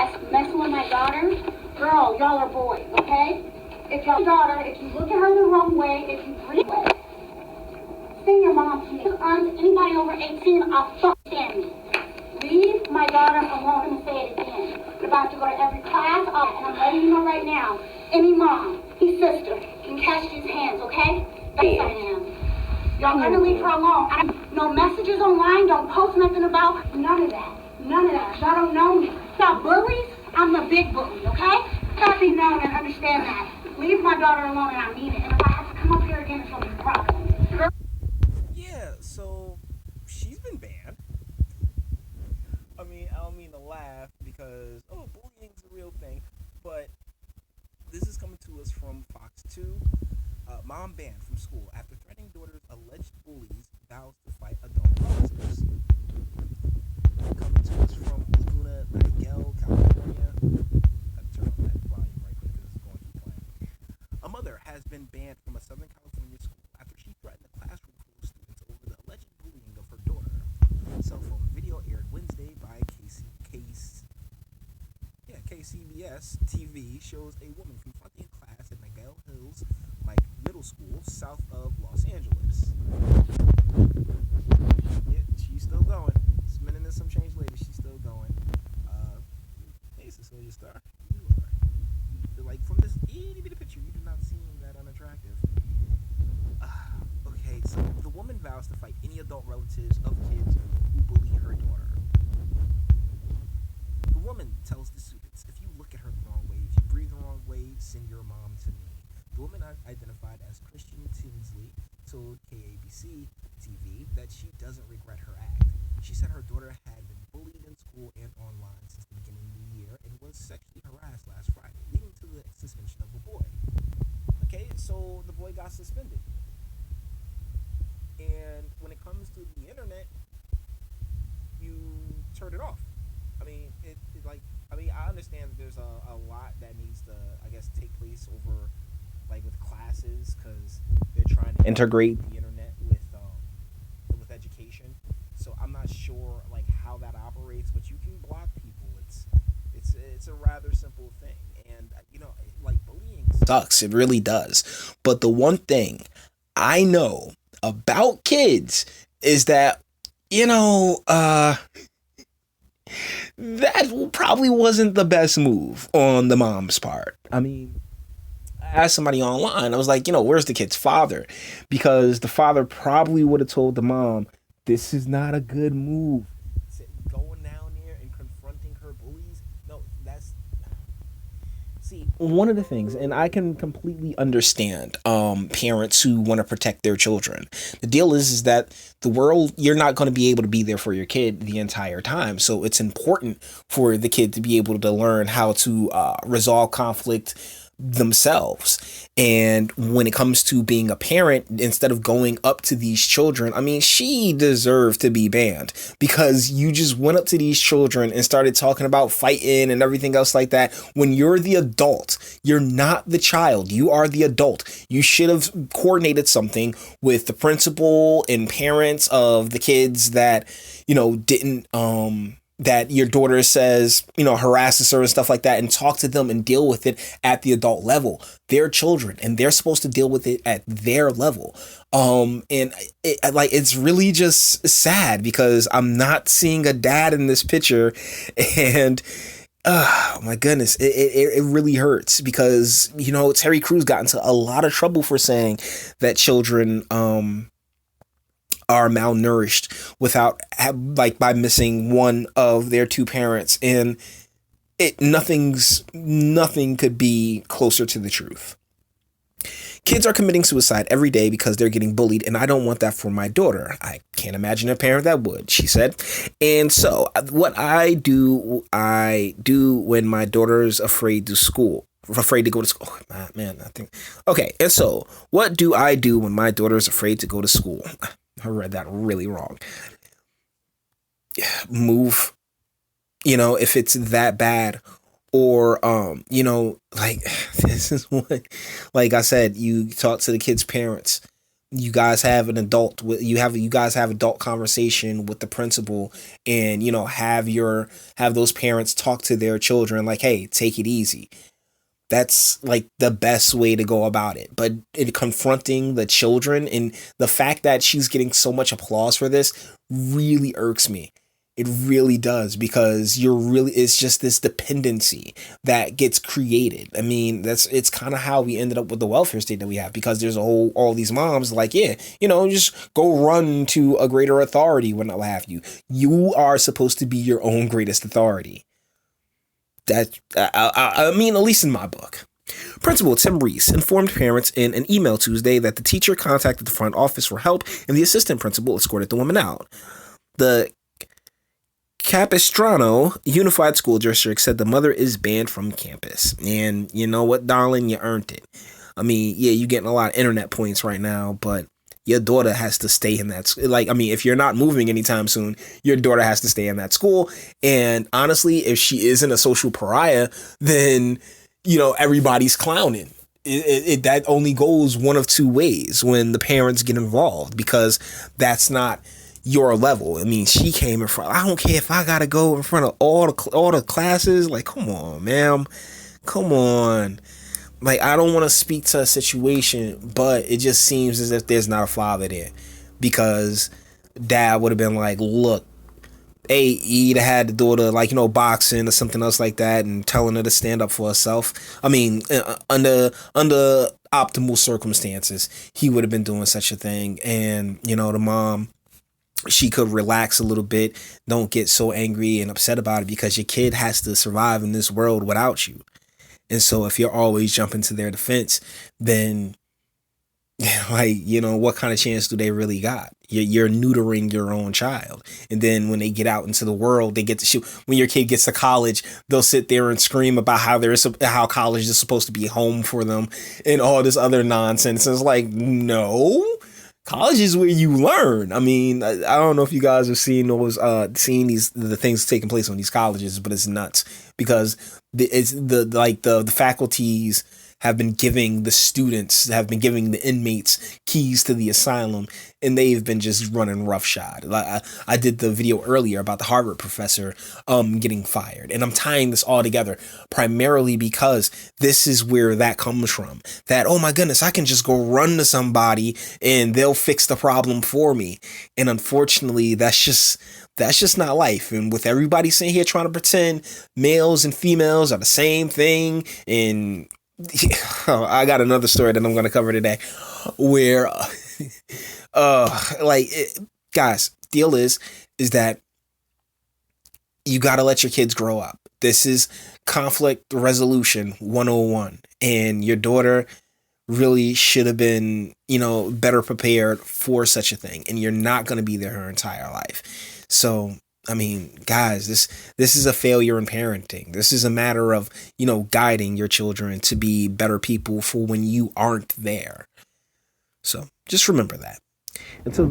that's messing with my daughter, girl, y'all are boys, okay? If your daughter, if you look at her the wrong way, if you breathe away, send your mom to me. Aunts, anybody over 18, I'll fuck stand me. Leave my daughter alone. I'm gonna say it again. You're about to go to every class, and I'm letting you know right now, any mom, any sister can catch these hands, okay? That's what I am. Y'all gonna leave her alone. No messages online, don't post nothing about none of that. None of that. Y'all don't know me. Y'all bullies, I'm the big bully, okay? Gotta be known and understand that. Leave my daughter alone and I mean it. And if I have to come up here again, it's gonna be a problem. Yeah, so she's been banned. I mean, I don't mean to laugh because, bullying's a real thing, but this is coming to us from Fox 2. Mom banned from school after threatening daughter's alleged bullies vows to fight adult relatives. Coming to us from Laguna Niguel, California. Gotta turn off that volume right quick because it's going to keep playing. A mother has been banned from a Southern California school after she threatened a classroom full of students over the alleged bullying of her daughter. Cell phone video aired Wednesday by KCBS TV shows a woman confronting a class at Niguel Hills Middle School, south of Los Angeles. Yeah, she's still going. It's a minute and some change later, she's still going. Hey, Cecilia Starr, you are like from this itty bitty picture, you do not seem that unattractive. Okay, so the woman vows to fight any adult relatives of kids who bully her daughter. The woman tells the students, if you look at her the wrong way, if you breathe the wrong way, send your mom to me. The woman identified as Christian Tinsley told KABC TV that she doesn't regret her act. She said her daughter had been bullied in school and online since the beginning of the year and was sexually harassed last Friday, leading to the suspension of the boy. Okay, so the boy got suspended. And when it comes to the internet, you turn it off. I mean, I understand that there's a lot that needs to, I guess, take place over, like, with classes, because they're trying to integrate the internet with education. So I'm not sure, like, how that operates, but you can block people. It's a rather simple thing, and like, bullying sucks. It really does. But the one thing I know about kids is that that probably wasn't the best move on the mom's part. I mean, I asked somebody online, I was like, where's the kid's father? Because the father probably would have told the mom, this is not a good move. Going down there and confronting her bullies, no, that's... See, one of the things, and I can completely understand parents who want to protect their children. The deal is that the world, you're not going to be able to be there for your kid the entire time. So it's important for the kid to be able to learn how to resolve conflict themselves. And when it comes to being a parent, instead of going up to these children, I mean, she deserved to be banned because you just went up to these children and started talking about fighting and everything else like that. When you're the adult, you're not the child, you are the adult. You should have coordinated something with the principal and parents of the kids that, didn't, that your daughter says, harasses her and stuff like that, and talk to them and deal with it at the adult level. They're children and they're supposed to deal with it at their level. And it's really just sad because I'm not seeing a dad in this picture, and oh my goodness, it really hurts because, Terry Crews got into a lot of trouble for saying that children, are malnourished by missing one of their two parents, and nothing could be closer to the truth. Kids are committing suicide every day because they're getting bullied, and I don't want that for my daughter. I can't imagine a parent that would, she said. And so what I do when my daughter's afraid to go to school. Oh, man, I think. Okay, and so what do I do when my daughter's afraid to go to school? I read that really wrong. Move, if it's that bad, or, this is what, like I said, you talk to the kid's parents, you guys have an adult with you guys have adult conversation with the principal, and have those parents talk to their children like, hey, take it easy. That's like the best way to go about it. But in confronting the children, and the fact that she's getting so much applause for this really irks me. It really does, because it's just this dependency that gets created. I mean, it's kind of how we ended up with the welfare state that we have, because there's all these moms like, yeah, just go run to a greater authority when I'll have you. You are supposed to be your own greatest authority. I mean, at least in my book. Principal Tim Reese informed parents in an email Tuesday that the teacher contacted the front office for help, and the assistant principal escorted the woman out. The Capistrano Unified School District said the mother is banned from campus. And you know what, darling? You earned it. I mean, yeah, you're getting a lot of internet points right now, but your daughter has to stay in that school. Like, I mean, if you're not moving anytime soon, your daughter has to stay in that school. And honestly, if she isn't a social pariah, then, everybody's clowning. That only goes one of two ways when the parents get involved, because that's not your level. I mean, she came in front. I don't care if I gotta go in front of all the classes. Like, come on, ma'am. Come on. Like, I don't want to speak to a situation, but it just seems as if there's not a father there, because dad would have been like, look, hey, he'd have had the daughter, like, boxing or something else like that, and telling her to stand up for herself. I mean, under optimal circumstances, he would have been doing such a thing. And, the mom, she could relax a little bit. Don't get so angry and upset about it, because your kid has to survive in this world without you. And so if you're always jumping to their defense, then what kind of chance do they really got? You're neutering your own child. And then when they get out into the world, they get to shoot. When your kid gets to college, they'll sit there and scream about how college is supposed to be home for them and all this other nonsense. And it's like, no. College is where you learn. I mean, I don't know if you guys have seen the things taking place on these colleges, but it's nuts, because the faculties have been giving the inmates keys to the asylum, and they've been just running roughshod. I did the video earlier about the Harvard professor getting fired, and I'm tying this all together primarily because this is where that comes from. That, oh my goodness, I can just go run to somebody and they'll fix the problem for me. And unfortunately, that's just not life. And with everybody sitting here trying to pretend males and females are the same thing, and I got another story that I'm going to cover today where, guys, deal is that you got to let your kids grow up. This is conflict resolution 101. And your daughter really should have been, better prepared for such a thing. And you're not going to be there her entire life. So, I mean, guys, this is a failure in parenting. This is a matter of, guiding your children to be better people for when you aren't there. So just remember that. Until